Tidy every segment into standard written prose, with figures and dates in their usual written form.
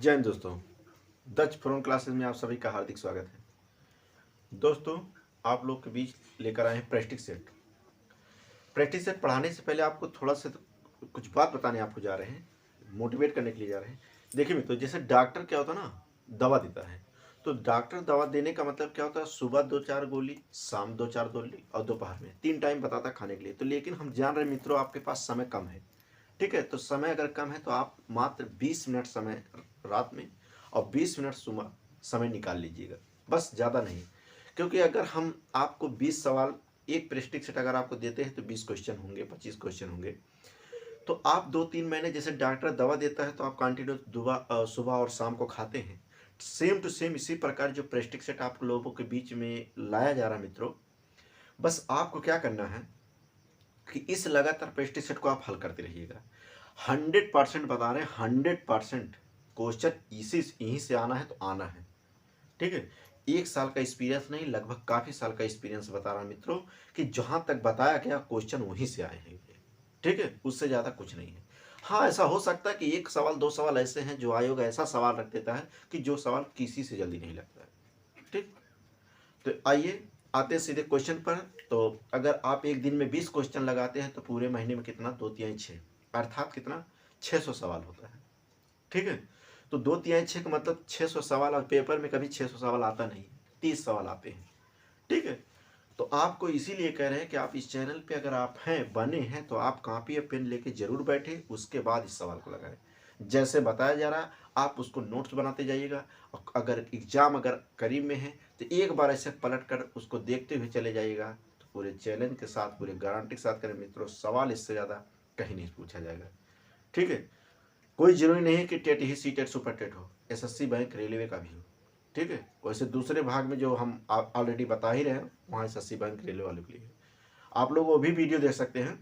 जय हिंद दोस्तों। दक्ष forum classes में आप सभी का हार्दिक स्वागत है। दोस्तों, आप लोग के बीच लेकर आए हैं प्रैक्टिस सेट। प्रैक्टिस सेट पढ़ाने से पहले आपको थोड़ा सा कुछ बात बताने आपको जा रहे हैं, मोटिवेट करने के लिए जा रहे हैं। देखिए मित्रों, जैसे डॉक्टर क्या होता है ना, दवा देता है। तो डॉक्टर दवा देने का मतलब क्या होता है, सुबह 2-4 गोली, शाम 2-4 गोली और दोपहर में 3 टाइम बताता है खाने के लिए। तो लेकिन हम जान रहे हैं मित्रों, आपके पास समय कम है। ठीक है, तो समय अगर कम है तो आप मात्र 20 मिनट समय रात में और 20 मिनट सुबह समय निकाल लीजिएगा, बस ज़्यादा नहीं। क्योंकि अगर हम आपको 20 सवाल एक प्रैक्टिस सेट अगर आपको देते हैं तो 20 क्वेश्चन होंगे, 25 क्वेश्चन होंगे। तो आप 2-3 महीने, जैसे डॉक्टर दवा देता है तो आप कंटिन्यू सुबह और शाम को खाते हैं, सेम टू सेम इसी प्रकार जो प्रैक्टिस सेट आप लोगों के बीच में लाया जा रहा है मित्रों, बस आपको क्या करना है कि इस लगातार प्रैक्टिस सेट को आप हल करते रहिएगा। 100% बता रहे हैं, 100% क्वेश्चन इसी यहीं से आना है तो आना है। ठीक है, 1 साल का एक्सपीरियंस नहीं, लगभग काफ़ी साल का एक्सपीरियंस बता रहा मित्रों कि जहाँ तक बताया गया क्वेश्चन वहीं से आए हैं। ठीक है, उससे ज़्यादा कुछ नहीं है। हाँ, ऐसा हो सकता है कि 1 सवाल 2 सवाल ऐसे हैं जो आयोग ऐसा सवाल रख देता है कि जो सवाल किसी से जल्दी नहीं लगता है। ठीक, तो आइए आते हैं सीधे क्वेश्चन पर। तो अगर आप एक दिन में 20 क्वेश्चन लगाते हैं तो पूरे महीने में कितना, 2-3-6, अर्थात कितना, 600 सवाल होता है। ठीक है, तो 2-3-6 का मतलब 600 सवाल, और पेपर में कभी 600 सवाल आता नहीं, 30 सवाल आते हैं। ठीक है, तो आपको इसीलिए कह रहे हैं कि आप इस चैनल पे अगर आप हैं, बने हैं, तो आप कॉपी और पेन लेके जरूर बैठे, उसके बाद इस सवाल को लगाएं। जैसे बताया जा रहा है आप उसको नोट्स बनाते जाइएगा, और अगर एग्जाम अगर करीब में है तो एक बार ऐसे पलट कर उसको देखते हुए चले जाइएगा। तो पूरे चैलेंज के साथ, पूरे गारंटी के साथ करें मित्रों, सवाल इससे ज़्यादा कहीं नहीं पूछा जाएगा। ठीक है, कोई जरूरी नहीं है कि टेट ही सी टेट सुपर टेट हो, एसएससी बैंक रेलवे का भी हो। ठीक है, वैसे दूसरे भाग में जो हम ऑलरेडी बता ही रहे हैं, वहाँ एसएससी बैंक रेलवे वालों के लिए आप लोग वो भी वीडियो देख सकते हैं,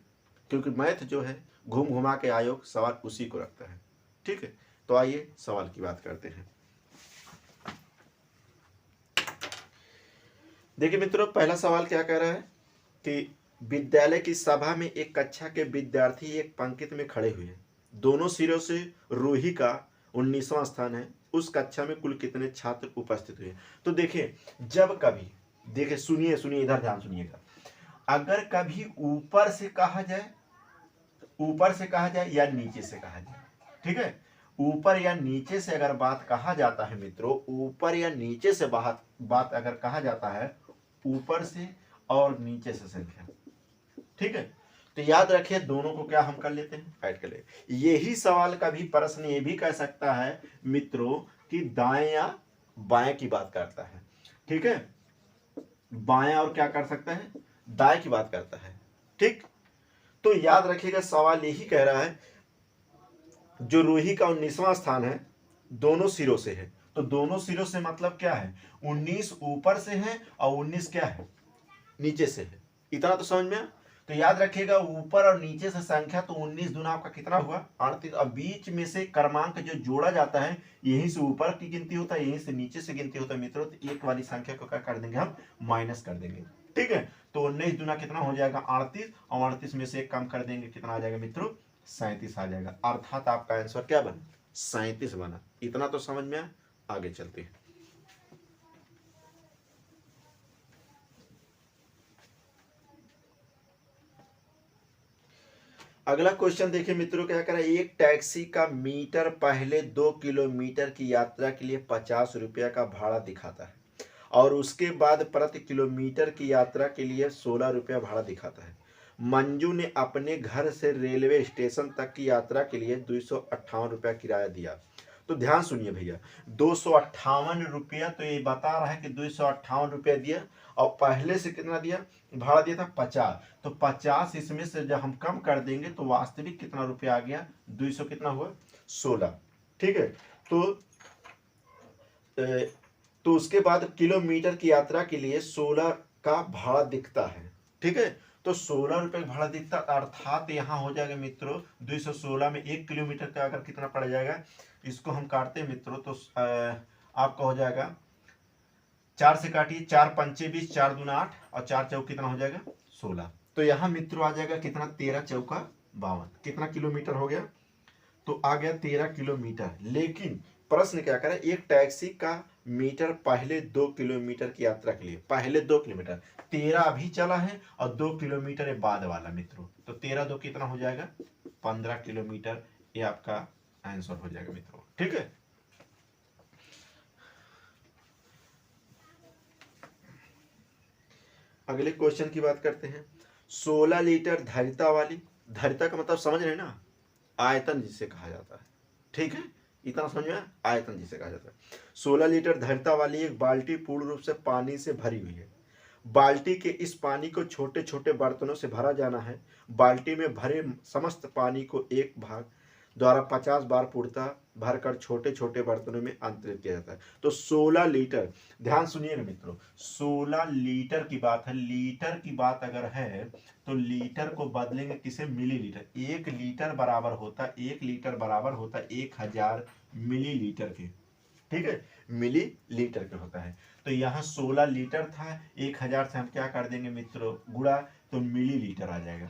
क्योंकि मैथ जो है घूम घुमा के आयोग सवाल उसी को रखता है। ठीक है, तो आइए सवाल की बात करते हैं। देखिए मित्रों, पहला सवाल क्या कह रहा है कि विद्यालय की सभा में एक कक्षा के विद्यार्थी एक पंक्ति में खड़े हुए हैं, दोनों सिरों से रूही का 19वां स्थान है, उस कक्षा में कुल कितने छात्र उपस्थित हुए। तो देखिए, जब कभी, देखिए सुनिए सुनिए, इधर ध्यान सुनिएगा, अगर कभी ऊपर से कहा जाए, ऊपर से कहा जाए या नीचे से कहा जाए, ठीक है, ऊपर या नीचे से अगर बात कहा जाता है मित्रों, ऊपर या नीचे से बात अगर कहा जाता है, ऊपर से और नीचे से संख्या, ठीक है, तो याद रखिए दोनों को क्या हम कर लेते हैं, ऐड कर लेते। यही सवाल का भी प्रश्न ये भी कह सकता है मित्रों कि दाएं या बाएं की बात करता है। ठीक है, बाएं और क्या कर सकता है, दाएं की बात करता है। ठीक, तो याद रखिएगा सवाल यही कह रहा है, जो रूही का 19वां स्थान है दोनों सिरों से है, तो दोनों सिरों से मतलब क्या है, 19 ऊपर से है और 19 क्या है, नीचे से है। इतना तो समझ में आया? तो याद रखिएगा ऊपर और नीचे से संख्या, तो 19 दूना आपका कितना हुआ, 38। और बीच में से क्रमांक जो जोड़ा जाता है, यहीं से ऊपर की गिनती होता है, यहीं से नीचे से गिनती होता है मित्रों। तो एक वाली संख्या को क्या कर देंगे हम, माइनस कर देंगे। ठीक है, तो 19 दूना कितना हो जाएगा, 38, और 38 में से एक कम कर देंगे, कितना आ जाएगा मित्रों, 37 आ जाएगा। अर्थात आपका आंसर क्या बना, 37 बना। इतना तो समझ में आया, आगे चलते हैं। अगला क्वेश्चन देखिए मित्रों, क्या करें, एक टैक्सी का मीटर पहले 2 किलोमीटर की यात्रा के लिए 50 रुपया का भाड़ा दिखाता है, और उसके बाद प्रति किलोमीटर की यात्रा के लिए 16 रुपया भाड़ा दिखाता है। मंजू ने अपने घर से रेलवे स्टेशन तक की यात्रा के लिए 258 रुपया किराया दिया। तो ध्यान सुनिए भैया, 258 रुपया, तो ये बता रहा है कि 258 रुपया दिया, और पहले से कितना दिया, भाड़ा दिया था 50। तो 50 इसमें से जब हम कम कर देंगे तो वास्तविक कितना रुपया आ गया, 200 कितना हुआ, 16। ठीक है, तो उसके बाद किलोमीटर की यात्रा के लिए 16 का भाड़ा दिखता है। ठीक है, तो 16 रुपये भाड़ा दिखता, अर्थात यहाँ हो जाएगा मित्रों 216 में 1 किलोमीटर का अगर कितना पड़ जाएगा, इसको हम काटते हैं मित्रों, तो आपका हो जाएगा, 4 से काटिए, 4 पंचे 20, 4 दूना 8, और 4 चौक कितना हो जाएगा, 16। तो यहाँ मित्रों आ जाएगा कितना, 13 चौका 52, कितना किलोमीटर हो गया, तो आ गया 13 किलोमीटर। लेकिन प्रश्न क्या करें, एक टैक्सी का मीटर पहले 2 किलोमीटर की यात्रा के लिए, पहले 2 किलोमीटर, 13 अभी चला है और 2 किलोमीटर है बाद वाला मित्रों, तो 13 2 कितना हो जाएगा, 15 किलोमीटर। ये आपका आंसर हो जाएगा मित्रों। ठीक है, अगले क्वेश्चन की बात करते हैं। 16 लीटर धारिता वाली, धारिता का मतलब समझ रहे हैं ना, आयतन जिसे कहा जाता है। ठीक है, इतना समझ में, आयतन जिसे कहा जाता है। 16 लीटर धारिता वाली एक बाल्टी पूर्ण रूप से पानी से भरी हुई है। बाल्टी के इस पानी को छोटे छोटे बर्तनों से भरा जाना है। बाल्टी में भरे समस्त पानी को एक भाग द्वारा 50 बार पूर्णतः भरकर छोटे छोटे बर्तनों में अंतरित किया जाता है। तो 16 लीटर, ध्यान सुनिएगा मित्रों, 16 लीटर की बात है। लीटर की बात अगर है तो लीटर को बदलेंगे किसे, मिलीलीटर। 1 लीटर बराबर होता है, 1 लीटर बराबर होता है 1000 मिलीलीटर के। ठीक है, मिली लीटर के होता है। तो यहाँ 16 लीटर था, 1000 से हम क्या कर देंगे मित्रों, गुणा, तो मिलीलीटर आ जाएगा।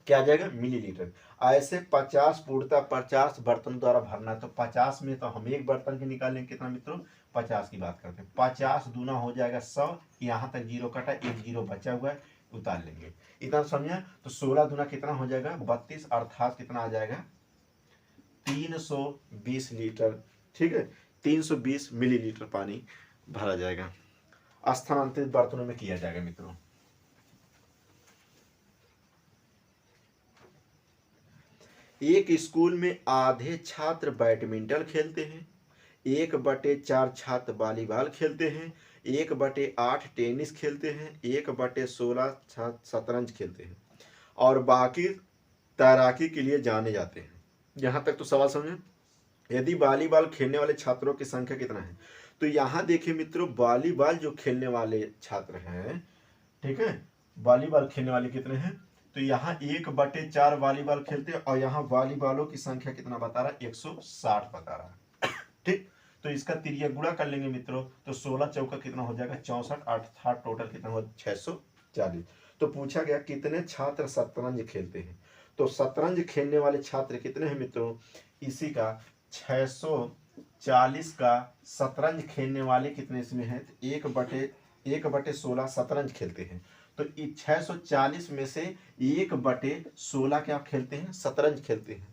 क्या आ जाएगा, मिलीलीटर। ऐसे 50 पूर्णतः 50 बर्तन द्वारा भरना, तो 50 में तो हम एक बर्तन के निकालेंगे कितना मित्रों, 50 की बात करते हैं। 50 दूना हो जाएगा 100, यहाँ तक जीरो कटा, एक जीरो बचा हुआ है, उतार लेंगे। इतना समझा। तो 16 दूना कितना हो जाएगा, 32, अर्थात कितना आ जाएगा, 320 लीटर। ठीक है, 320 मिलीलीटर पानी भरा जाएगा, स्थानांतरित बर्तनों में किया जाएगा मित्रों। एक स्कूल में आधे छात्र बैडमिंटन खेलते हैं, 1/4 छात्र वॉलीबॉल खेलते हैं, 1/8 टेनिस खेलते हैं, 1/16 छात्र शतरंज खेलते हैं और बाकी तैराकी के लिए जाने जाते हैं। यहाँ तक तो सवाल समझे। यदि वॉलीबॉल खेलने वाले छात्रों की संख्या कितना है, तो यहाँ देखिए मित्रों, वॉलीबॉल जो खेलने वाले छात्र हैं, ठीक है, वॉलीबॉल खेलने वाले कितने हैं, तो यहाँ 1/4 वॉलीबॉल खेलते हैं और यहाँ वॉलीबॉलों की संख्या कितना बता रहा है, 160 बता रहा है। ठीक, तो इसका तिरिया गुणा कर लेंगे मित्रों, तो 16 चौका कितना हो जाएगा, 64, अर्थात टोटल कितना हुआ, 640। तो पूछा गया कितने छात्र शतरंज खेलते हैं, तो शतरंज खेलने वाले छात्र कितने हैं मित्रों, इसी का 640 का शतरंज खेलने वाले कितने इसमें हैं, 1/16 शतरंज खेलते हैं। तो 640 में से 1/16 क्या खेलते हैं, शतरंज खेलते हैं।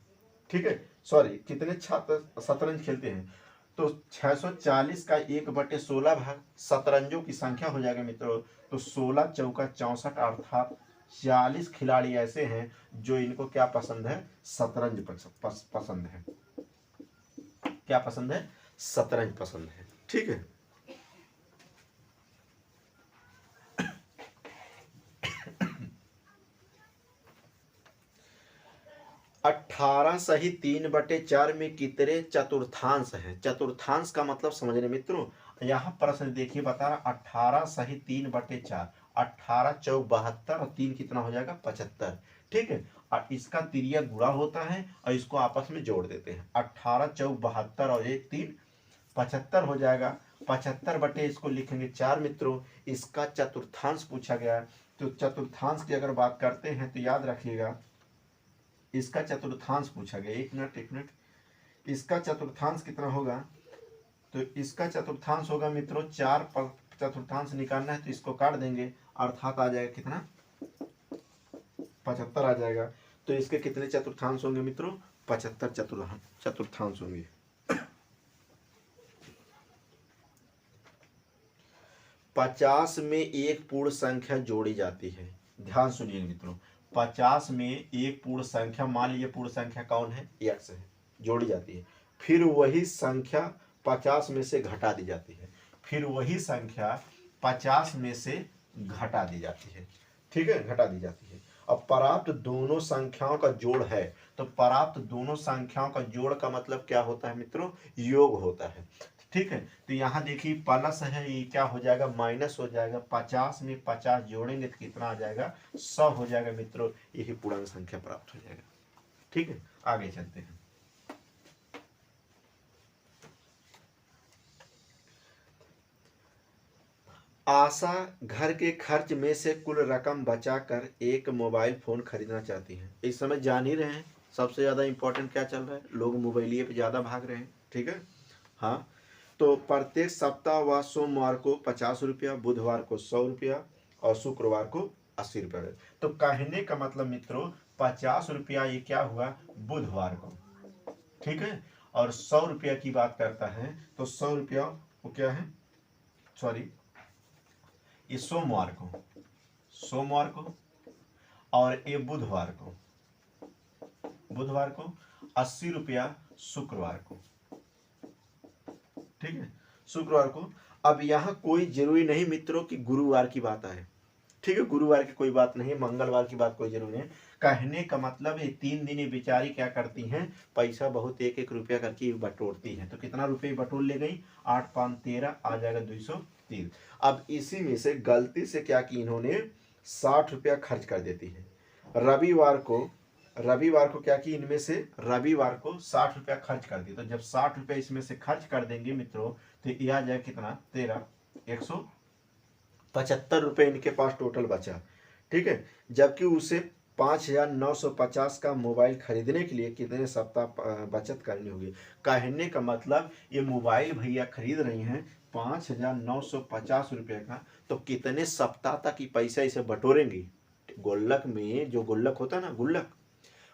ठीक है, सॉरी, कितने छात्र शतरंज खेलते हैं, तो 640 का 1/16 भाग शतरंजों की संख्या हो जाएगा मित्रों, तो 16 चौका 64, अर्थात 40 खिलाड़ी ऐसे हैं जो इनको क्या पसंद है, शतरंज पसंद है। क्या पसंद है, शतरंज पसंद है। ठीक है, अठारह सही 3/4 में कितने चतुर्थांश है। चतुर्थांश का मतलब समझने मित्रों, यहाँ प्रश्न देखिए बता रहा 18 सही 3/4, 18 चौक 72 और 3 कितना हो जाएगा, 75। ठीक है, और इसका तिरिया गुणा होता है और इसको आपस में जोड़ देते हैं, 18 चौक 72 और 1 3 75 हो जाएगा। 75 बटे इसको लिखेंगे 4 मित्रों। इसका चतुर्थांश पूछा गया, तो चतुर्थांश की अगर बात करते हैं तो याद रखिएगा, इसका चतुर्थांश पूछा गया, एक मिनट, इसका चतुर्थांश कितना होगा, तो इसका चतुर्थांश होगा मित्रों 4 पर चतुर्थांश निकालना है तो इसको काट देंगे, अर्थात आ जाएगा कितना, 75 आ जाएगा। तो इसके कितने चतुर्थांश होंगे मित्रों, 75 चतुर्थांश होंगे। पचास में एक पूर्ण संख्या जोड़ी जाती है, ध्यान सुनिए मित्रों, 50 में एक पूर्ण संख्या, मान लीजिए पूर्ण संख्या कौन है, x है, जोड़ी जाती है, फिर वही संख्या 50 में से घटा दी जाती है, फिर वही संख्या 50 में से घटा दी जाती है। ठीक है, घटा दी जाती है। अब प्राप्त दोनों संख्याओं का जोड़ है, तो प्राप्त दोनों संख्याओं का जोड़ का मतलब क्या होता है मित्रों, योग होता है। ठीक है, तो यहाँ देखिए प्लस है, ये क्या हो जाएगा, माइनस हो जाएगा। 50 में 50 जोड़ेंगे तो कितना आ जाएगा, 100 हो जाएगा मित्रों, यही पूर्णांक संख्या प्राप्त हो जाएगा। ठीक है, आगे चलते हैं। आशा घर के खर्च में से कुल रकम बचाकर एक मोबाइल फोन खरीदना चाहती है। इस समय जान ही रहे हैं सबसे ज़्यादा इंपॉर्टेंट क्या चल रहा है, लोग मोबाइलिए पे ज़्यादा भाग रहे हैं, ठीक है। हाँ, तो प्रत्येक सप्ताह व सोमवार को 50 रुपया, बुधवार को 100 रुपया और शुक्रवार को 80 रुपया। तो कहने का मतलब मित्रों 50 रुपया ये क्या हुआ बुधवार को, ठीक है, और 100 रुपया की बात करता है तो 100 रुपया वो क्या है, सॉरी ये सोमवार को और ये बुधवार को 80 रुपया शुक्रवार को, ठीक है, शुक्रवार को। अब यहाँ कोई जरूरी नहीं मित्रों कि गुरुवार की बात आए, ठीक है, गुरुवार की कोई बात नहीं, मंगलवार की बात कोई जरूरी नहीं। कहने का मतलब ये 3 दिन ये बेचारी क्या करती हैं, पैसा बहुत एक एक रुपया करके बटोरती हैं। तो कितना रुपये बटोर ले गई, 8 5 13 आ जाएगा 203। अब इसी में से गलती से क्या की इन्होंने 60 रुपया खर्च कर देती है। रविवार को क्या की, इनमें से रविवार को 60 रुपया खर्च कर दी। तो जब 60 रुपया इसमें से खर्च कर देंगे मित्रों तो ये आ जाए कितना 13 175 रुपये इनके पास टोटल बचा, ठीक है। जबकि उसे 5,950 का मोबाइल खरीदने के लिए कितने सप्ताह बचत करनी होगी। कहने का मतलब ये मोबाइल भैया खरीद रही हैं 5,950 रुपये का, तो कितने सप्ताह तक ही पैसा इसे बटोरेंगी। गुल्लक में जो गुल्लक होता है ना, गुल्लक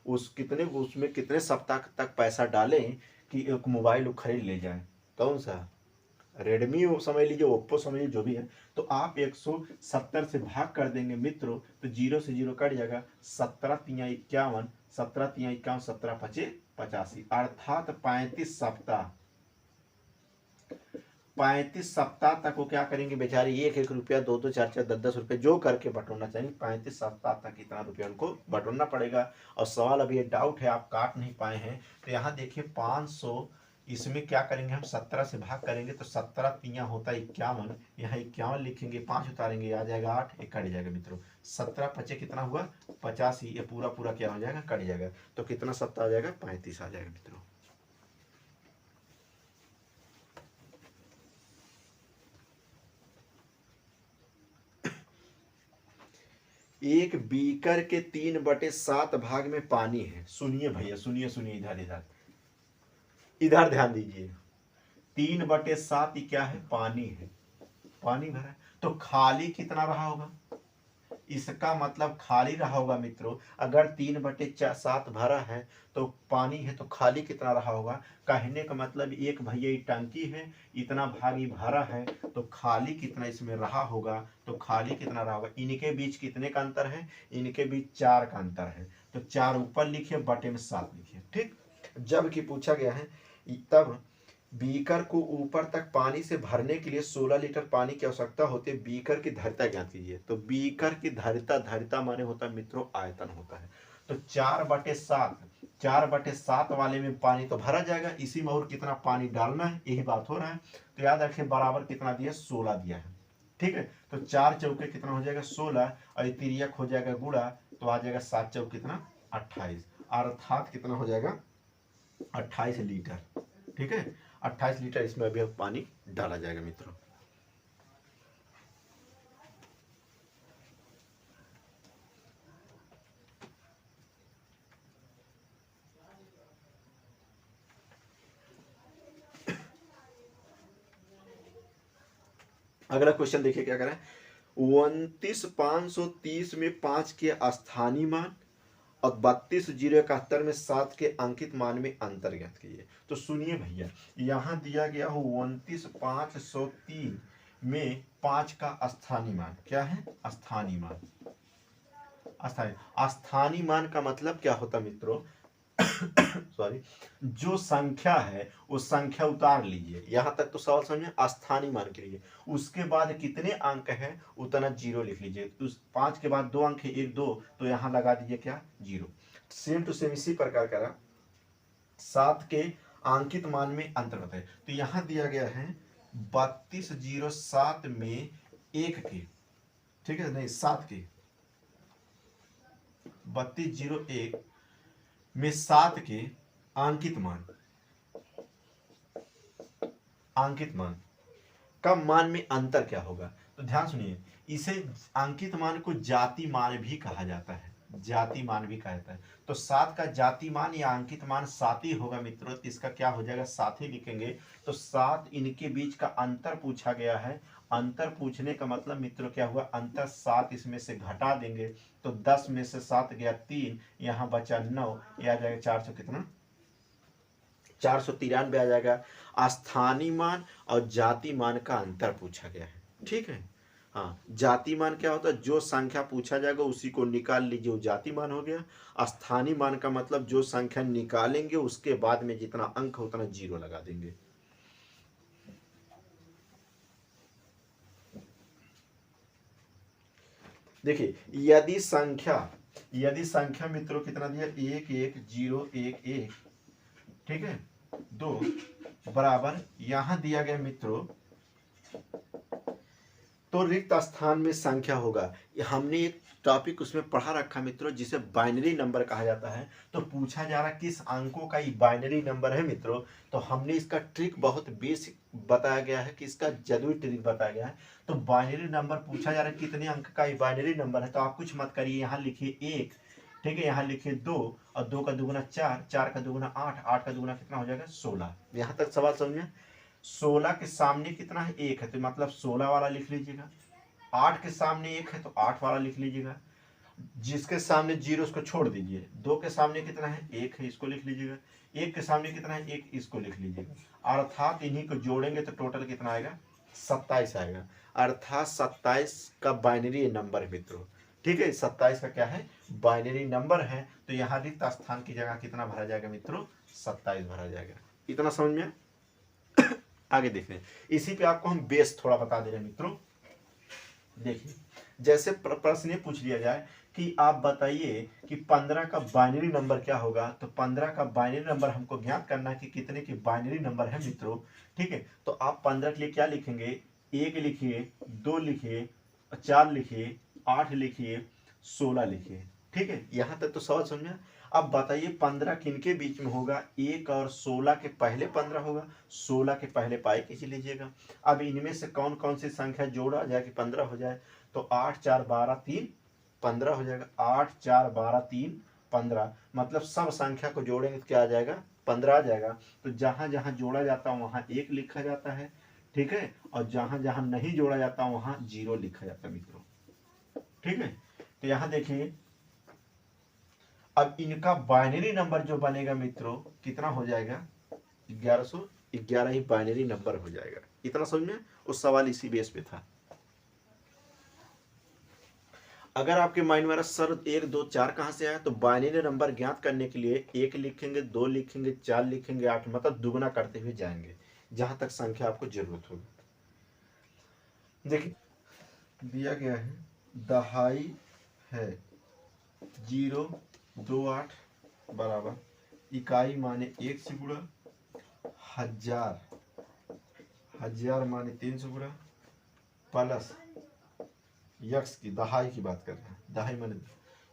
उसमें कितने सप्ताह तक पैसा डालें कि एक मोबाइल खरीद ले जाए। कौन सा, रेडमी हो समझ लीजिए, ओप्पो समझ लीजिए, जो भी है। तो आप 170 से भाग कर देंगे मित्रों तो 0 से 0 कट जाएगा, 17 3 51, 17 3 51, 17 5 85, अर्थात 35 सप्ताह तक वो क्या करेंगे बेचारी, एक एक रुपया 2 2 4 4 10 10 रुपये जो करके बटोरना चाहिए। 35 सप्ताह तक इतना रुपया उनको बटोरना पड़ेगा। और सवाल अभी ये डाउट है आप काट नहीं पाए हैं, तो यहाँ देखिए 500, इसमें क्या करेंगे हम 17 से भाग करेंगे तो 17 तियाँ होता है 51, यहाँ 51 लिखेंगे, 5 उतारेंगे आ जाएगा 8, एक कट जाएगा मित्रों। 17 पचे कितना हुआ 85, ये पूरा पूरा क्या हो जाएगा कट जाएगा। तो कितना सप्ताह आ जाएगा 35 आ जाएगा मित्रों। एक बीकर के 3/7 भाग में पानी है। सुनिए भैया, सुनिए इधर इधर इधर ध्यान दीजिए। 3/7 क्या है, पानी है, पानी भरा है। तो खाली कितना रहा होगा, इसका मतलब खाली रहा होगा मित्रों। अगर 3/7 भरा है तो पानी है तो खाली कितना रहा होगा। कहने का मतलब एक भैया ये टंकी है, इतना भाग ये भरा है तो खाली कितना इसमें रहा होगा। तो खाली कितना रहा होगा, इनके बीच कितने का अंतर है, इनके बीच 4 का अंतर है। तो 4 ऊपर लिखिए, बटे में 7 लिखिए, ठीक। जबकि पूछा गया है तब बीकर को ऊपर तक पानी से भरने के लिए 16 लीटर पानी की आवश्यकता होती है। बीकर की धारिता ज्ञात कीजिए। तो बीकर की धारिता माने होता है मित्रों आयतन होता है। तो 4/7 वाले में पानी तो भरा जाएगा, इसी में और कितना पानी डालना है यही बात हो रहा है। तो याद रखिए बराबर कितना दिया 16 दिया है, ठीक है। तो 4 चौके कितना हो जाएगा 16 और तिरियक हो जाएगा गुणा, तो आ जाएगा 7 चौक कितना 28, अर्थात कितना हो जाएगा 28 लीटर, ठीक है। 28 लीटर इसमें अभी पानी डाला जाएगा मित्रों। अगला क्वेश्चन देखिए क्या करें। 29,530 में 5 के स्थानीय मान और 32,071 में 7 के अंकित मान में अंतर ज्ञात कीजिए। तो सुनिए भैया, यहाँ दिया गया हो 29,503 में 5 का स्थानीय मान क्या है, स्थानीय मान। स्थानीय मान का मतलब क्या होता मित्रों सॉरी, जो संख्या है उस संख्या उतार लीजिए, यहां तक तो सवाल समझे। स्थानीय मान के लिए उसके बाद कितने अंक है उतना 0 लिख लीजिए। तो 5 के बाद 2 अंक है 1 2, तो यहां लगा दीजिए क्या 0। सेम टू सेम इसी प्रकार का 7 के अंकित मान में अंतर बताए। तो यहां दिया गया है 3207 में 1 के, ठीक है, नहीं 7 के 3201 में 7 के अंकित मान का मान में अंतर क्या होगा। तो ध्यान सुनिए, इसे अंकित मान को जाति मान भी कहा जाता है। जाति मान भी कहा जाता है। तो 7 का जाति मान या अंकित मान 7 ही होगा मित्रों, तो इसका क्या हो जाएगा 7 ही लिखेंगे। तो 7 इनके बीच का अंतर पूछा गया है। अंतर पूछने का मतलब मित्रों क्या हुआ, अंतर 7 इसमें से घटा देंगे तो 10 में से 7 गया 3, यहाँ बचा 9, यह आ जाएगा 400 कितना 493 आ जाएगा। स्थानीय मान और जाति मान का अंतर पूछा गया है, ठीक है। हाँ, जाति मान क्या होता है, जो संख्या पूछा जाएगा उसी को निकाल लीजिए, वो जाति मान हो गया। स्थानीय मान का मतलब जो संख्या निकालेंगे उसके बाद में जितना अंक हो उतना जीरो लगा देंगे। देखिए यदि संख्या मित्रों कितना दिया 1 1 0 1 1, ठीक है, 2 बराबर यहां दिया गया मित्रों, तो रिक्त स्थान में संख्या होगा। हमने एक टॉपिक उसमें पढ़ा रखा मित्रों जिसे बाइनरी नंबर कहा जाता है। तो पूछा जा रहा किस अंकों का ये बाइनरी नंबर है मित्रों, तो हमने इसका ट्रिक बहुत बेसिक बताया गया है कि इसका जादुई ट्रिक बताया गया है। तो बाइनरी नंबर पूछा जा रहा है कितने अंक का ये बाइनरी नंबर है, तो आप कुछ मत करिए, यहाँ लिखिए 1, ठीक है, यहाँ लिखिए 2 और 2 का दुगुना 4, 4 का दुगुना 8, 8 का दुगुना कितना हो जाएगा 16। यहाँ तक सवाल समझ में। 16 के सामने कितना है 1 है, तो मतलब 16 वाला लिख लीजिएगा। 8 के सामने 1 है तो 8 वाला लिख लीजिएगा। जिसके सामने 0 उसको छोड़ दीजिए। 2 के सामने कितना है 1 है, इसको लिख लीजिएगा। 1 के सामने कितना है 1, इसको लिख लीजिएगा। अर्थात इन्हीं को जोड़ेंगे तो टोटल कितना आएगा 27 आएगा। अर्थात 27 का बाइनरी नंबर है मित्रों, ठीक है, 27 का क्या है बाइनरी नंबर है। तो यहाँ रिक्त स्थान की जगह कितना भरा जाएगा मित्रों 27 भरा जाएगा। इतना समझ में। आगे देखें, इसी पे आपको हम बेस थोड़ा बता दे रहे हैं मित्रों। देखिए, जैसे प्रश्न ये पूछ लिया जाए कि आप बताइए कि 15 का बाइनरी नंबर क्या होगा, तो 15 का बाइनरी नंबर हमको ज्ञात करना है कि कितने की बाइनरी नंबर है मित्रों, ठीक है। तो आप 15 के लिए क्या लिखेंगे, 1 लिखिए, 2 लिखिए, 4 लिखिए, 8 लिखिए, 16 लिखिए, ठीक है। यहाँ तक तो सवाल समझ में। अब बताइए 15 किनके बीच में होगा, 1 और 16 के पहले 15 होगा, 16 के पहले पाई खींच लीजिएगा। अब इनमें से कौन कौन सी संख्या जोड़ा जाए कि 15 हो जाए, तो 8 4 12 3 15 हो जाएगा। 8 4 12 3 15, मतलब सब संख्या को जोड़ेंगे तो क्या आ जाएगा 15 आ जाएगा। तो जहां जहां जोड़ा जाता है वहां 1 लिखा जाता है, ठीक है, और जहां जहां नहीं जोड़ा जाता वहां 0 लिखा जाता है मित्रों, ठीक है। तो यहां देखिए, अब इनका बाइनरी नंबर जो बनेगा मित्रों कितना हो जाएगा 1111 ही बाइनरी नंबर हो जाएगा। इतना समझ में। उस सवाल इसी बेस पे था। अगर आपके माइंड में सर 1 2 4 कहां से आया, तो बाइनरी नंबर ज्ञात करने के लिए 1 लिखेंगे, 2 लिखेंगे, 4 लिखेंगे, 8, मतलब दुगना करते हुए जाएंगे जहां तक संख्या आपको जरूरत होगी। देखिए दिया गया है दहाई है 028 बराबर इकाई माने 1 से गुणा, हजार हजार माने 3 से गुणा, प्लस यक्स की दहाई की बात कर रहे हैं, दहाई माने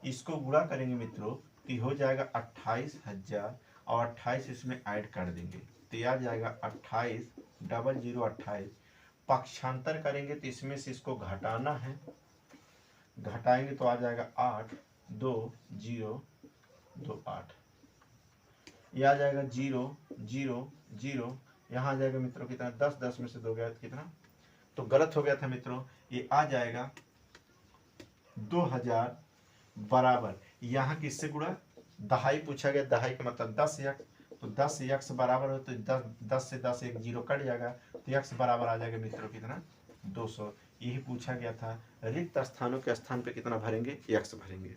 इसको गुणा करेंगे मित्रों तो हो जाएगा 28,000 और 28 इसमें ऐड कर देंगे तो यह आ जाएगा 28 0028। पक्षांतर करेंगे तो इसमें से इसको घटाना है, घटाएंगे तो आ जाएगा 82028। यह आ जाएगा 0 0 0, यहाँ आ जाएगा मित्रों कितना 10 10 में से 2 गया कितना, तो गलत हो गया था मित्रों। ये आ जाएगा 2000 बराबर यहाँ किससे गुणा, दहाई पूछा गया, दहाई का मतलब 10 यक्स, तो 10 यक्स बराबर हो तो 10 से 10 एक 0 कट जाएगा तो यक्स बराबर आ जाएगा मित्रों कितना 200। यही पूछा गया था, रिक्त स्थानों के स्थान पे कितना भरेंगे यक्स भरेंगे।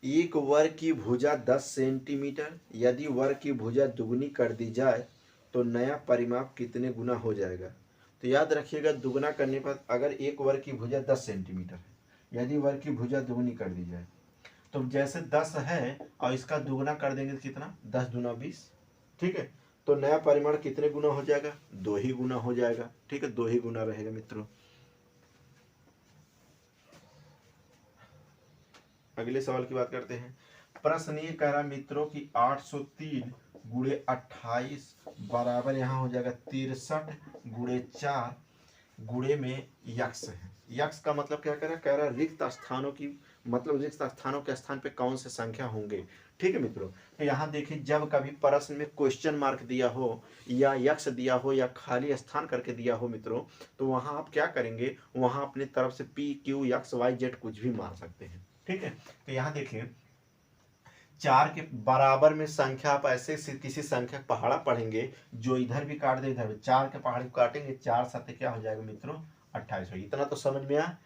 एक वर्ग की भुजा 10 सेंटीमीटर, यदि वर्ग की भुजा दुगनी कर दी जाए तो नया परिमाप कितने गुना हो जाएगा। तो याद रखिएगा दुगना करने पर अगर एक वर्ग की भुजा 10 सेंटीमीटर है, यदि वर्ग की भुजा दुगनी कर दी जाए तो जैसे 10 है और इसका दुगना कर देंगे तो कितना 10 दूना 20, ठीक है। तो नया परिमाण कितने गुना हो जाएगा 2 ही गुना हो जाएगा, ठीक है, 2 ही गुना रहेगा मित्रों। अगले सवाल की बात करते हैं। प्रश्न ये कह रहा मित्रों कि 803 गुणे 28 बराबर यहाँ हो जाएगा 63 गुणे 4 गुणे में यक्स है। यक्स का मतलब क्या कह रहा है रिक्त स्थानों की, मतलब रिक्त स्थानों के स्थान पे कौन से संख्या होंगे। ठीक है मित्रों, तो यहाँ देखिए जब कभी प्रश्न में क्वेश्चन मार्क दिया हो या यक्स दिया हो या खाली स्थान करके दिया हो मित्रों, तो वहां आप क्या करेंगे, वहां अपनी तरफ से P Q X Y Z कुछ भी मार सकते हैं। ठीक है, तो यहाँ देखिए 4 के बराबर में संख्या आप ऐसे किसी संख्या पहाड़ा पढ़ेंगे जो इधर भी काट दे इधर भी, 4 के पहाड़ी काटेंगे, 4 सत्य क्या हो जाएगा मित्रों 28 होगी। इतना तो समझ में आया,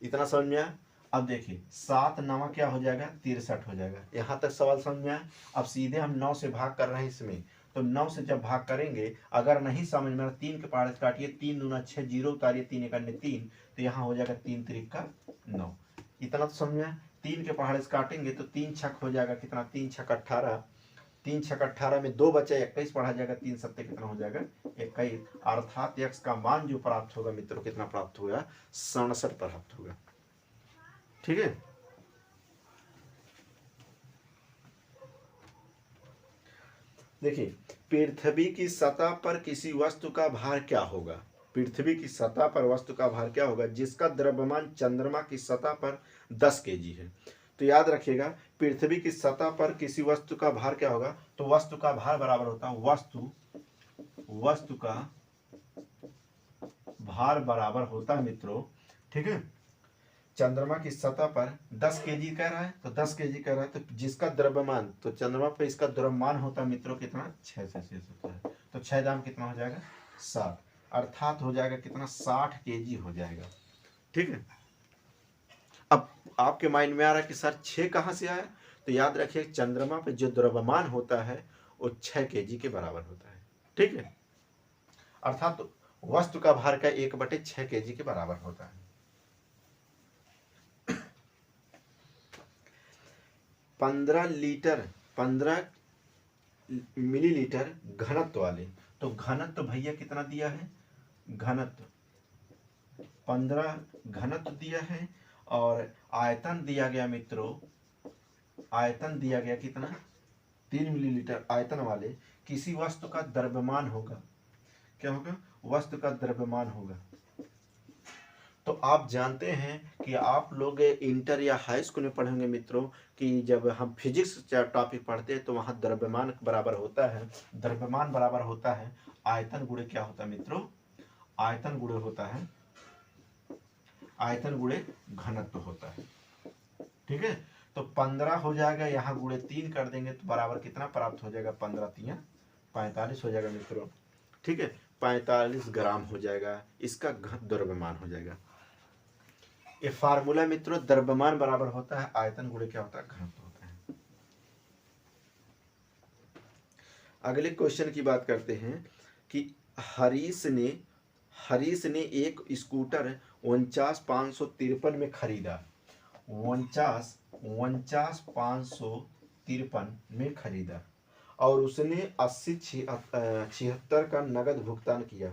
इतना समझ में आया। अब देखिए 7 9 क्या हो जाएगा 63 हो जाएगा। यहाँ तक सवाल समझ में आया। अब सीधे हम 9 से भाग कर रहे हैं इसमें, तो 9 से जब भाग करेंगे अगर नहीं समझ में 3 के पहाड़े से काटिए, 3 दूना 6 जीरो उतारिए, 3 एक 3, तो यहाँ हो जाएगा 3 त्रिक 9। इतना तो समझ में आया। 3 के पहाड़े से काटेंगे तो 3 छक हो जाएगा कितना, 3 छक 18, 3 छक 18 में 2 बचा 21 पढ़ा जाएगा, 3 सत्ते कितना हो जाएगा 21, अर्थात एक्स का मान जो प्राप्त होगा मित्रों कितना प्राप्त होगा 67 प्राप्त होगा। ठीक है, देखिए पृथ्वी की सतह पर किसी वस्तु का भार क्या होगा, पृथ्वी की सतह पर वस्तु का भार क्या होगा जिसका द्रव्यमान चंद्रमा की सतह पर 10 केजी है। तो याद रखिएगा पृथ्वी की सतह पर किसी वस्तु का भार क्या होगा, तो वस्तु का भार बराबर होता है वस्तु का भार बराबर होता है मित्रों। ठीक है, चंद्रमा की सतह पर 10 केजी कह रहा है, तो 10 केजी कह रहा है, तो जिसका द्रव्यमान, तो चंद्रमा पे इसका द्रव्यमान होता है मित्रों कितना 6 से 6 होता है, तो 6 दाम कितना हो जाएगा 7, अर्थात हो जाएगा कितना 60 केजी हो जाएगा। ठीक है, अब आपके माइंड में आ रहा है कि सर 6 कहाँ से आया, तो याद रखिए चंद्रमा पे जो द्रव्यमान होता है वो 6 केजी के बराबर होता है। ठीक है, अर्थात तो वस्तु का भार का 1/6 केजी के बराबर होता है। 15 मिलीलीटर घनत्व वाले, तो घनत्व भैया कितना दिया है, घनत्व 15 घनत्व दिया है, और आयतन दिया गया मित्रों, आयतन दिया गया कितना 3 मिलीलीटर आयतन वाले किसी वस्तु का द्रव्यमान होगा, क्या होगा वस्तु का द्रव्यमान होगा। तो आप जानते हैं कि आप लोग इंटर या हाई स्कूल में पढ़ेंगे मित्रों कि जब हम फिजिक्स टॉपिक पढ़ते हैं तो वहाँ द्रव्यमान बराबर होता है, द्रव्यमान बराबर होता है आयतन गुणे क्या होता है मित्रों, आयतन गुणे होता है, आयतन गुणे घनत्व होता है। ठीक है, तो 15 हो जाएगा, यहाँ गुणे 3 कर देंगे तो बराबर कितना प्राप्त हो जाएगा 15 3 45 हो जाएगा मित्रों। ठीक है, 45 ग्राम हो जाएगा, इसका द्रव्यमान हो जाएगा। ये फार्मूला मित्रों द्रव्यमान बराबर होता है आयतन गुणे क्या होता है घनत्व होता है। अगले क्वेश्चन की बात करते हैं कि हरीश ने एक स्कूटर 49,553 में खरीदा, 49,553 में खरीदा और उसने 80,76 का नगद भुगतान किया।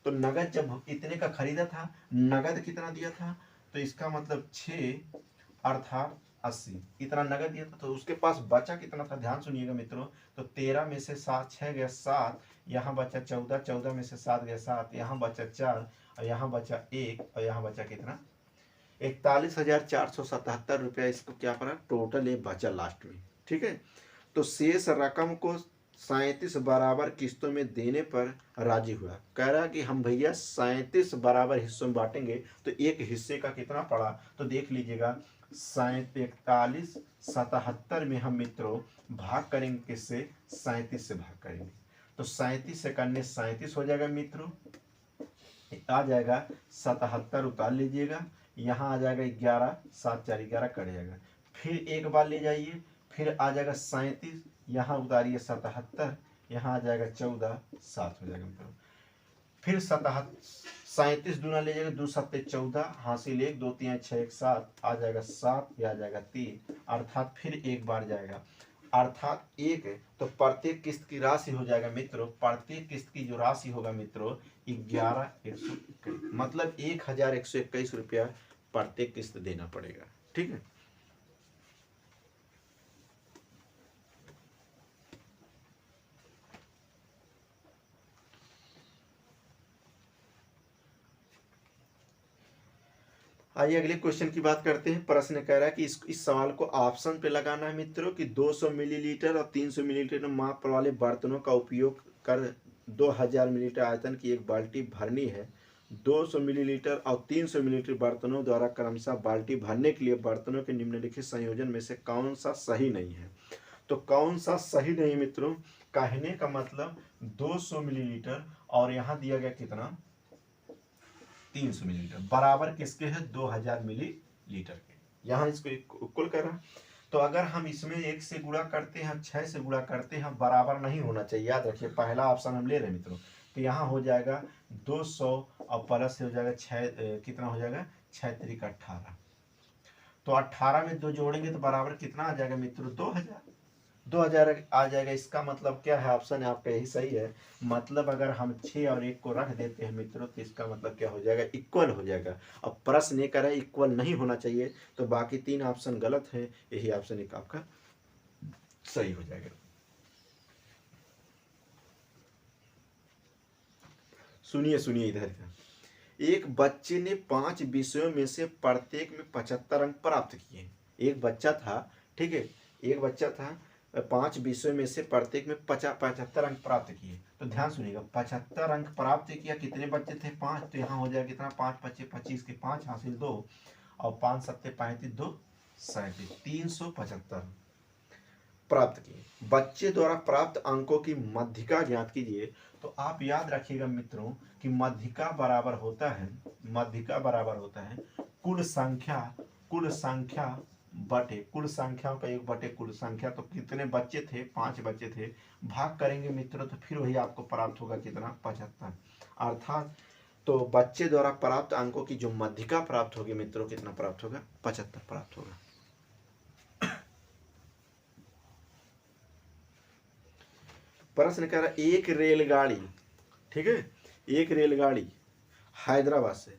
तो नगद जब इतने का खरीदा था, नगद कितना दिया था, तो इसका मतलब 6 अर्थात 80 इतना नगद दिया था, तो उसके पास बचा कितना था, ध्यान सुनिएगा मित्रों, तो 13 में से 7 6 गया 7, यहाँ बचा 14, 14 में से 7 गया 7, यहाँ बचा 4 और यहाँ बचा 1 और यहाँ बचा कितना 41,477 रुपया इसको क्या पड़ा टोटल ये बचा लास्ट में। ठीक है, तो शेष रकम को 37 बराबर किस्तों में देने पर राजी हुआ। कह रहा है कि हम भैया 37 बराबर हिस्सों में बांटेंगे, तो एक हिस्से का कितना पड़ा, तो देख लीजिएगा 41,77 में हम मित्रों भाग करेंगे किससे 37 से भाग करेंगे, तो 37 से करने 37 हो जाएगा मित्रों, आ जाएगा 77 उतार लीजिएगा, यहाँ आ जाएगा 11 7 4 11 कट जाएगा, फिर एक बार ले जाइए, फिर आ जाएगा 37, यहाँ उतारिए 77, यहाँ आ जाएगा 14 7 हो जाएगा मित्रों, फिर 37 दूना ले जाएगा 2 7 14, हासिल 1 2 3 6 1 7 आ जाएगा 7, यह आ जाएगा 3, अर्थात फिर एक बार जाएगा, अर्थात एक, तो प्रत्येक किस्त की राशि हो जाएगा मित्रों, प्रत्येक किस्त की जो राशि होगा मित्रों 11,121, मतलब 1,121 रुपया प्रत्येक किस्त देना पड़ेगा। ठीक है, आइए अगले क्वेश्चन की बात करते हैं। प्रश्न कह रहा है कि इस सवाल को ऑप्शन पे लगाना है मित्रों कि 200 मिलीलीटर और 300 मिलीलीटर माप वाले बर्तनों का उपयोग कर 2000 मिलीलीटर आयतन की एक बाल्टी भरनी है। 200 मिलीलीटर और 300 मिलीलीटर बर्तनों द्वारा क्रमशः बाल्टी भरने के लिए बर्तनों के निम्नलिखित संयोजन में से कौन सा सही नहीं है। तो कौन सा सही नहीं मित्रों, कहने का मतलब 200 मिलीलीटर और यहाँ दिया गया कितना 300 मिलीलीटर बराबर किसके है 2000 मिलीलीटर के। यहाँ इसको इक्वल कर रहा। तो अगर हम इसमें 1 से गुणा करते हैं 6 से गुणा करते हैं बराबर नहीं होना चाहिए। याद रखिए पहला ऑप्शन हम ले रहे हैं मित्रों। तो यहाँ हो जाएगा 200 और प्लस से हो जाएगा 6 कितना हो जाएगा 6 त्रिक 18। तो 18 में 2 जोड़ेंगे तो बराबर कितना आ जाएगा मित्रों 2000 आ जाएगा। इसका मतलब क्या है, ऑप्शन है आपका यही सही है। मतलब अगर हम 6 और 1 को रख देते हैं मित्रों तो इसका मतलब क्या हो जाएगा इक्वल हो जाएगा। अब प्रश्न ये कह रहा है इक्वल नहीं होना चाहिए, तो बाकी 3 ऑप्शन गलत है, यही ऑप्शन एक आपका सही हो जाएगा। सुनिए सुनिए इधर का। एक बच्चे ने 5 विषयों में से प्रत्येक में 75 अंक प्राप्त किए। एक बच्चा था, ठीक है, एक बच्चा था 5 विषयों में से प्रत्येक में 75 अंक प्राप्त किए। तो ध्यान सुनिएगा 75 अंक प्राप्त किया, कितने बच्चे थे 5, तो यहाँ हो जाएगा कितना 5 25 25 के 5 हासिल 2 और 5 7 35 2 37 375 प्राप्त किए। बच्चे द्वारा प्राप्त अंकों की मध्यिका ज्ञात कीजिए। तो आप याद रखिएगा मित्रों कि मध्यिका बराबर होता है, मध्यिका बराबर होता है कुल संख्या बटे कुल संख्याओं का 1 बटे कुल संख्या। तो कितने बच्चे थे 5 बच्चे थे, भाग करेंगे मित्रों तो फिर वही आपको प्राप्त होगा कितना 75। अर्थात तो बच्चे द्वारा प्राप्त अंकों की जो मध्यिका प्राप्त होगी मित्रों कितना प्राप्त होगा 75 प्राप्त होगा। प्रश्न कह रहा है एक रेलगाड़ी, ठीक है, एक रेलगाड़ी हैदराबाद से,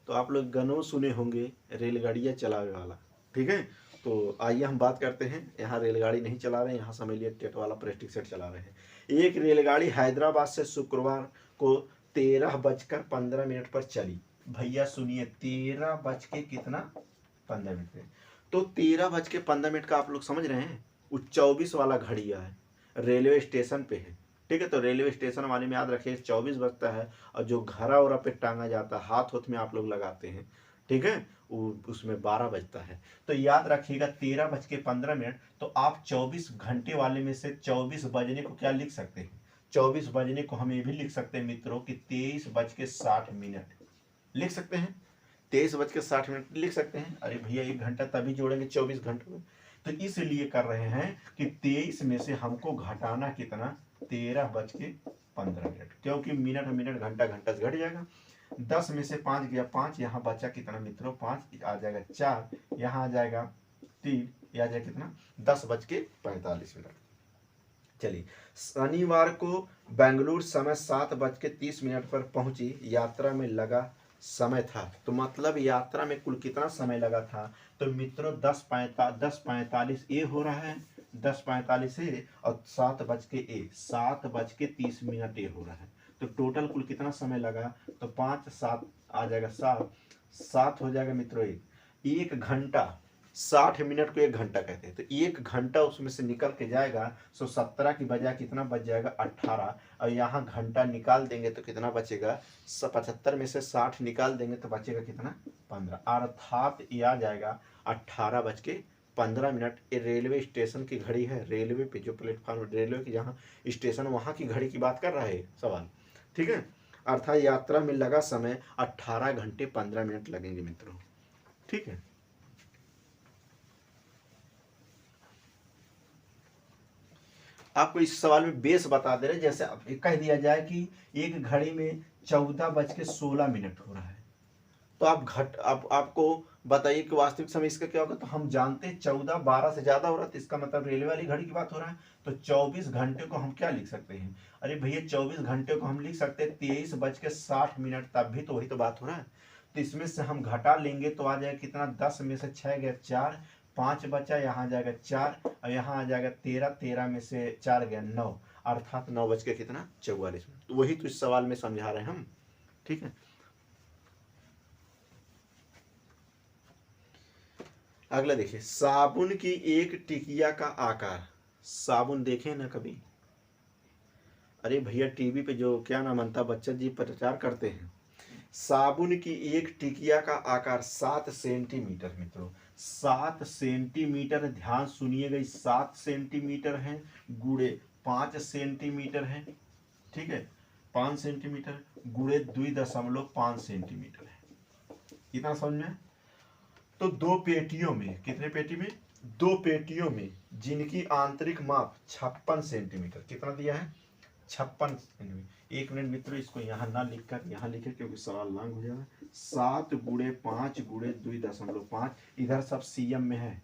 तो आप लोग गनों सुने होंगे रेलगाड़ियाँ चलाने वाला, ठीक है। तो आइए हम बात करते हैं। यहाँ रेलगाड़ी नहीं चला रहे हैं, यहाँ समझ लिए टेट वाला प्रेस्टिक सेट चला रहे हैं। एक रेलगाड़ी हैदराबाद से शुक्रवार को 13:15 पर चली। भैया सुनिए 13 कितना 15 मिनट पे। तो 13:15 का आप लोग समझ रहे हैं वो 24 वाला घड़िया है, रेलवे स्टेशन पे है, ठीक है। तो रेलवे स्टेशन वाले में याद रखिए 24 बजता है, और जो घरा उरा पे टांगा जाता है हाथ होथ में आप लोग लगाते हैं, ठीक है, उसमें 12 बजता है। तो याद रखिएगा 13:15। तो आप 24 घंटे वाले में से 24 बजने को क्या लिख सकते हैं, 24 बजने को हम ये भी लिख सकते हैं मित्रों कि 23:60 लिख सकते हैं, 23:60 लिख सकते हैं। अरे भैया 1 घंटा तभी जोड़ेंगे 24 घंटों में। तो इसलिए कर रहे हैं कि 23 में से हमको घटाना कितना 13:15, क्योंकि मिनट मिनट घंटा घंटा से घट जाएगा। 10 में से 5 गया 5, यहाँ बचा कितना मित्रों 5 आ जाएगा 4, यहाँ आ जाएगा 3, यह आ जाएगा कितना 10:45। चलिए शनिवार को बेंगलुरु समय 7:30 पर पहुंची। यात्रा में लगा समय था, तो मतलब यात्रा में कुल कितना समय लगा था, तो मित्रों 10:45 ये हो रहा है, 10:45 ए और 7:30 ये हो रहा है। तो टोटल कुल कितना समय लगा, तो 5 7 आ जाएगा 7 7 हो जाएगा मित्रों 1 घंटा 60 मिनट को 1 घंटा कहते हैं। तो 1 घंटा उसमें से निकल के जाएगा, सो 17 की बजाय कितना बच जाएगा 18, और यहाँ घंटा निकाल देंगे तो कितना बचेगा 75 में से 60 निकाल देंगे तो बचेगा कितना 15, अर्थात ये आ जाएगा 18:15। ये रेलवे स्टेशन की घड़ी है, रेलवे पे जो प्लेटफॉर्म रेलवे की जहाँ स्टेशन वहाँ की घड़ी की बात कर रहा है सवाल, ठीक है। अर्थात यात्रा में लगा समय 18:15 लगेंगे मित्रों, ठीक है। आपको इस सवाल में बेस बता दे रहे, जैसे कह दिया जाए कि एक घड़ी में 14:16 हो रहा है, तो आप आपको बताइए कि वास्तविक समय इसका क्या होगा। तो हम जानते हैं 14 12 से ज्यादा हो रहा है, तो इसका मतलब रेलवे वाली घड़ी की बात हो रहा है। तो 24 घंटे को हम क्या लिख सकते हैं, अरे भैया 24 घंटे को हम लिख सकते हैं 23:60, तब भी तो वही तो बात हो रहा है। तो इसमें से हम घटा लेंगे तो आ जाएगा कितना 10 में से 6 गया 4, 5 बचा, यहाँ आ जाएगा 4 और यहाँ आ जाएगा 13, 13 में से 4 गया 9, अर्थात 9 कितना 44। तो वही तो इस सवाल में समझा रहे हैं हम, ठीक है। अगला देखिए, साबुन की एक टिकिया का आकार। साबुन देखे ना कभी? अरे भैया टीवी पे जो क्या नाम अमिताभ बच्चन जी प्रचार करते हैं, साबुन की एक टिकिया का आकार 7 सेंटीमीटर मित्रों, 7 सेंटीमीटर। ध्यान सुनिएगा, 7 सेंटीमीटर है गुड़े 5 सेंटीमीटर है, ठीक है, 5 सेंटीमीटर गुड़े 2.5 सेंटीमीटर है। इतना समझ में? तो दो पेटियों में, कितने पेटी में? दो पेटियों में, जिनकी आंतरिक माप 56 सेंटीमीटर, कितना दिया है? 56 सेंटीमीटर। 1 मिनट मित्रों, इसको यहाँ ना लिख कर यहाँ लिखे क्योंकि सवाल लॉन्ग हो जाएगा। 7 × 5 × 2.5, इधर सब सीएम में है,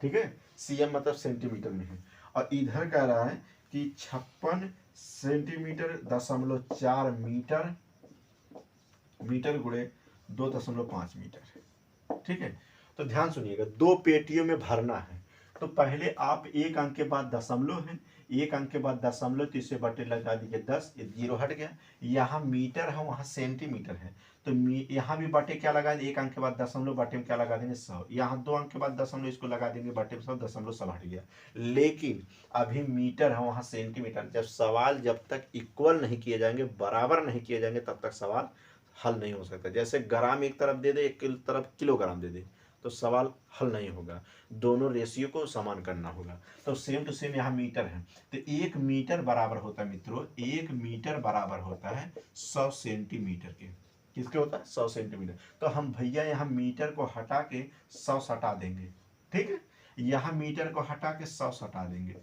ठीक है, सीएम मतलब सेंटीमीटर में है। और इधर कह रहा है कि 56 सेंटीमीटर 4 मीटर, मीटर गुड़े 2.5 मीटर, ठीक है। तो ध्यान सुनिएगा, दो पेटियों में भरना है। तो पहले आप एक अंक के बाद दशमलव है, एक अंक के बाद दशमलव, तो इसे बटे लगा दीजिए 10, ये जीरो हट गया। यहाँ मीटर है, वहाँ सेंटीमीटर है, तो यहाँ भी बटे क्या लगा देंगे, एक अंक के बाद दशमलव, बटे में क्या लगा देंगे 100। यहाँ 2 अंक के बाद दशमलव, इसको लगा देंगे बटे में 100, दशमलव सब हट गया। लेकिन अभी मीटर है, वहाँ सेंटीमीटर। जब सवाल जब तक इक्वल नहीं किए जाएंगे, बराबर नहीं किए जाएंगे, तब तक सवाल हल नहीं हो सकता। जैसे ग्राम एक तरफ दे दे, एक तरफ किलोग्राम दे दे, तो सवाल हल नहीं होगा। दोनों रेशियो को समान करना होगा। तो सेम टू सेम यहाँ मीटर है, तो 1 मीटर बराबर होता है मित्रों, 1 मीटर बराबर होता है 100 सेंटीमीटर के। किसके होता है? 100 सेंटीमीटर। तो हम भैया यहाँ मीटर को हटा के 100 सटा देंगे, ठीक है, यहाँ मीटर को हटा के 100 सटा देंगे,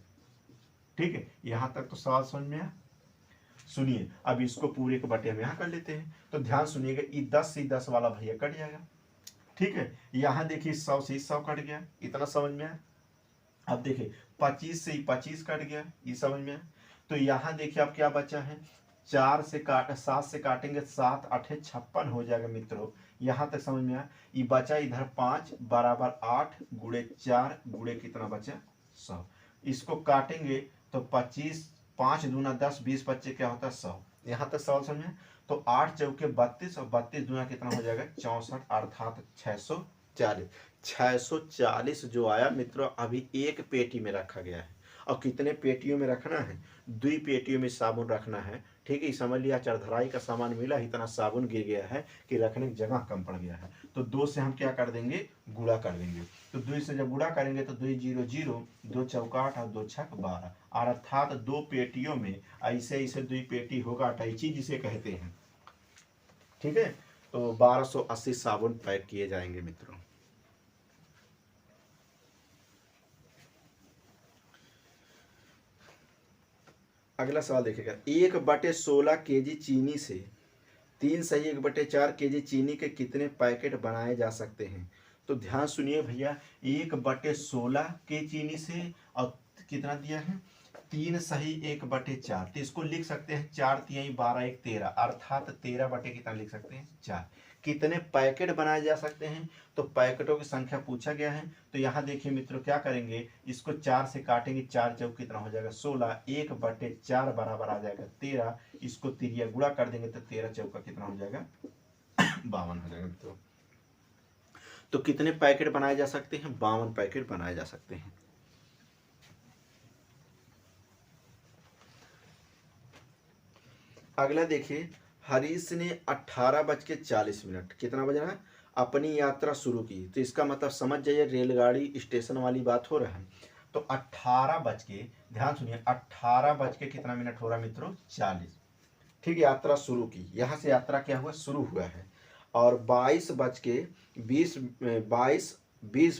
ठीक है। यहाँ तक तो सवाल समझ में आया? सुनिए, अब इसको पूरे के बटे हम यहाँ कर लेते हैं। तो ध्यान सुनिएगा, ये 10 से 10 वाला भैया कट जाएगा, ठीक है। यहाँ देखिए 100 से 100 कट गया, इतना समझ में आया। अब देखिए 25 से 25 कट गया, ये समझ में आया। तो यहाँ देखिए अब क्या बचा है, 7 से काटेंगे, 7 8 56 हो जाएगा मित्रों। यहाँ तक समझ में आया। ये बचा इधर 5 बराबर 8 गुड़े 4 गुड़े कितना बचा 100। इसको काटेंगे तो 25, 5 दूना 10, 20 बच्चे क्या होता है 100। यहाँ तक सवाल समझ में? तो 8 चौके 32 और 32 दूना कितना हो जाएगा 64, अर्थात 640। 640 जो आया मित्रों, अभी एक पेटी में रखा गया है। और कितने पेटियों में रखना है? 2 पेटियों में साबुन रखना है, ठीक है। समझ लिया, चरधराई का सामान मिला, इतना साबुन गिर गया है कि रखने की जगह कम पड़ गया है। तो 2 से हम क्या कर देंगे, गुणा कर देंगे। तो 2 से जब गुणा करेंगे तो 2 0 0, 2 चौका 8 और 2 छक 12, अर्थात 2 पेटियों में ऐसे ऐसे 2 पेटी होगा, अटैची जिसे कहते हैं, ठीक है। तो 1280 साबुन पैक किए जाएंगे मित्रों। अगला सवाल देखिएगा, 1/16 केजी चीनी से 3 सही 1/4 केजी चीनी के कितने पैकेट बनाए जा सकते हैं? तो ध्यान सुनिए भैया, 1/16 के चीनी से, और कितना दिया है 3 सही 1/4, तो इसको लिख सकते हैं 4 3 12 1 13, अर्थात 13 बटे कितना लिख सकते हैं 4। कितने पैकेट बनाए जा सकते हैं? तो पैकेटों की संख्या पूछा गया है। तो यहाँ देखिए मित्रों क्या करेंगे, इसको 4 से काटेंगे, 4 चौक कितना हो जाएगा 16, 1/4 बराबर आ जाएगा 13। इसको तिरिया गुणा कर देंगे तो 13 चौका कितना हो जाएगा 52 हो जाएगा मित्रों। तो कितने पैकेट बनाए जा सकते हैं? 52 पैकेट बनाए जा सकते हैं। अगला देखिए, हरीश ने 18:40 कितना बज रहा है अपनी यात्रा शुरू की। तो इसका मतलब समझ जाइए, रेलगाड़ी स्टेशन वाली बात हो रहा है। तो 18 बज के, ध्यान सुनिए, 18 बज के कितना मिनट हो रहा है मित्रों 40, ठीक। यात्रा शुरू की, यहाँ से यात्रा क्या हुआ, शुरू हुआ है। और 22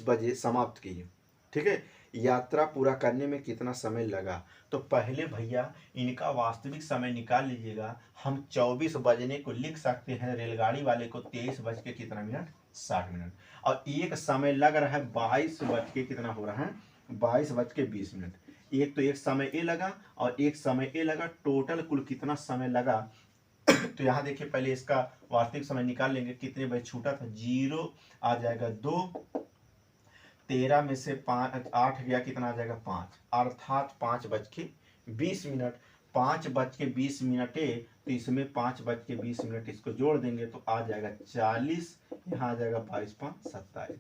बजे समाप्त की, ठीक है। यात्रा पूरा करने में कितना समय लगा? तो पहले भैया इनका वास्तविक समय निकाल लीजिएगा। हम 24 बजने को लिख सकते हैं, रेलगाड़ी वाले को 23 बज के कितना मिनट 60 मिनट। और एक समय लग रहा है 22 बज के कितना हो रहा है 22:20। एक तो एक समय ए लगा और एक समय ए लगा, टोटल कुल कितना समय लगा। तो यहाँ देखिए पहले इसका वास्तविक समय निकाल लेंगे, कितने बजे छूटा था, 0 आ जाएगा 2, 13 में से 8 गया, कितना आ जाएगा 5, अर्थात 5:20। 5:20 तो इसमें 5:20 इसको जोड़ देंगे तो आ जाएगा 40, यहाँ आ जाएगा 22 5 27।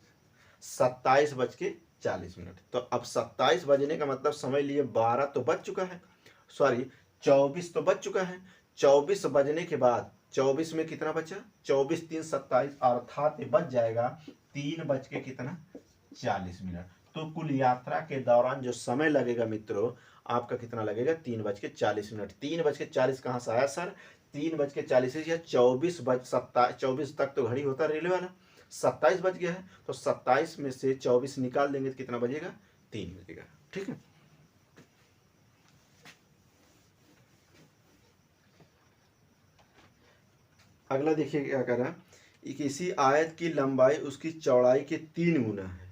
27:40। तो अब 27 बजने का मतलब समझ लिए 12 तो बज चुका है, सॉरी 24 तो बज चुका है। 24 बजने के बाद 24 में कितना बचा, 24 3 27, अर्थात बज जाएगा 3:40। तो कुल यात्रा के दौरान जो समय लगेगा मित्रों आपका कितना लगेगा, 3:40। 3:40 कहाँ से आया सर, 3:40 या 24 तक तो घड़ी होता रेलवे वाला, 27 बज गया है तो 27 में से 24 निकाल देंगे तो कितना बजेगा, 3 बजेगा। ठीक है, अगला देखिए क्या कह रहा है, किसी आयत की लंबाई उसकी चौड़ाई के 3 गुना है।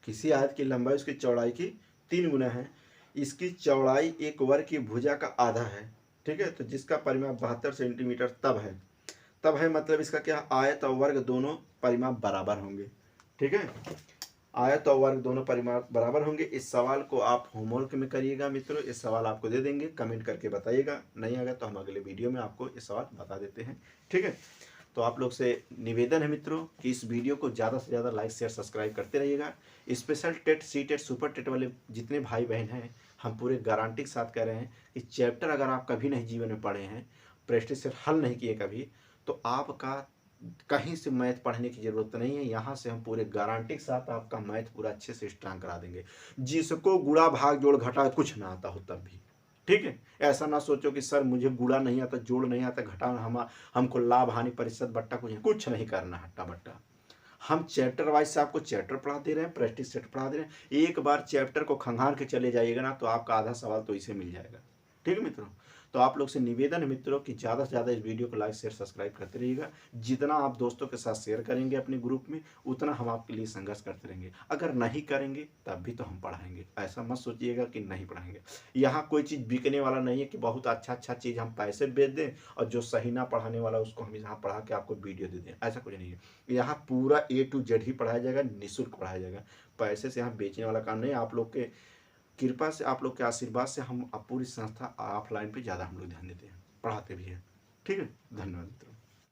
किसी आयत की लंबाई उसकी चौड़ाई की 3 गुना है। इसकी चौड़ाई एक वर्ग की भुजा का आधा है। ठीक है, तो जिसका परिमाप 72 सेंटीमीटर तब है मतलब इसका क्या, आयत और वर्ग दोनों परिमाप बराबर होंगे। ठीक है, आयत और वर्ग दोनों परिमाप बराबर होंगे। इस सवाल को आप होमवर्क में करिएगा मित्रों, इस सवाल आपको दे देंगे, कमेंट करके बताइएगा, नहीं आएगा तो हम अगले वीडियो में आपको ये सवाल बता देते हैं। ठीक है, तो आप लोग से निवेदन है मित्रों कि इस वीडियो को ज़्यादा से ज़्यादा लाइक शेयर सब्सक्राइब करते रहिएगा। Special TET, C TET, super TET वाले जितने भाई बहन हैं, हम पूरे गारंटी के साथ कह रहे हैं कि चैप्टर अगर आप कभी नहीं जीवन में पढ़े हैं, प्रेस्टीज से हल नहीं किए कभी, तो आपका कहीं से मैथ पढ़ने की ज़रूरत नहीं है। यहाँ से हम पूरे गारंटी के साथ आपका मैथ पूरा अच्छे से स्ट्रांग करा देंगे, जिसको गुणा भाग जोड़ घटा कुछ ना आता हो तब भी। ठीक है, ऐसा ना सोचो कि सर मुझे गुणा नहीं आता, जोड़ नहीं आता, घटा हमको लाभ हानि प्रतिशत बट्टा कुछ नहीं करना, हट्टा बट्टा। हम चैप्टर वाइज से आपको चैप्टर पढ़ा दे रहे हैं, प्रैक्टिस सेट पढ़ा दे रहे हैं। एक बार चैप्टर को खंगाल के चले जाइएगा ना तो आपका आधा सवाल तो इसे मिल जाएगा। ठीक है मित्रों, तो आप लोग से निवेदन है मित्रों कि ज़्यादा से ज़्यादा इस वीडियो को लाइक शेयर सब्सक्राइब करते रहिएगा। जितना आप दोस्तों के साथ शेयर करेंगे अपने ग्रुप में, उतना हम आपके लिए संघर्ष करते रहेंगे। अगर नहीं करेंगे तब भी तो हम पढ़ाएंगे, ऐसा मत सोचिएगा कि नहीं पढ़ाएंगे। यहाँ कोई चीज़ बिकने वाला नहीं है कि बहुत अच्छा चीज़ हम पैसे बेच दें और जो सही ना पढ़ाने वाला उसको हम यहाँ पढ़ा के आपको वीडियो दे दें, ऐसा कुछ नहीं है। यहाँ पूरा A to Z ही पढ़ाया जाएगा, निःशुल्क पढ़ाया जाएगा। पैसे से यहाँ बेचने वाला काम नहीं। आप लोग के कृपा से, आप लोग के आशीर्वाद से हम पूरी संस्था ऑफलाइन पे ज़्यादा हम लोग ध्यान देते हैं, पढ़ाते भी हैं। ठीक है, धन्यवाद मित्रों।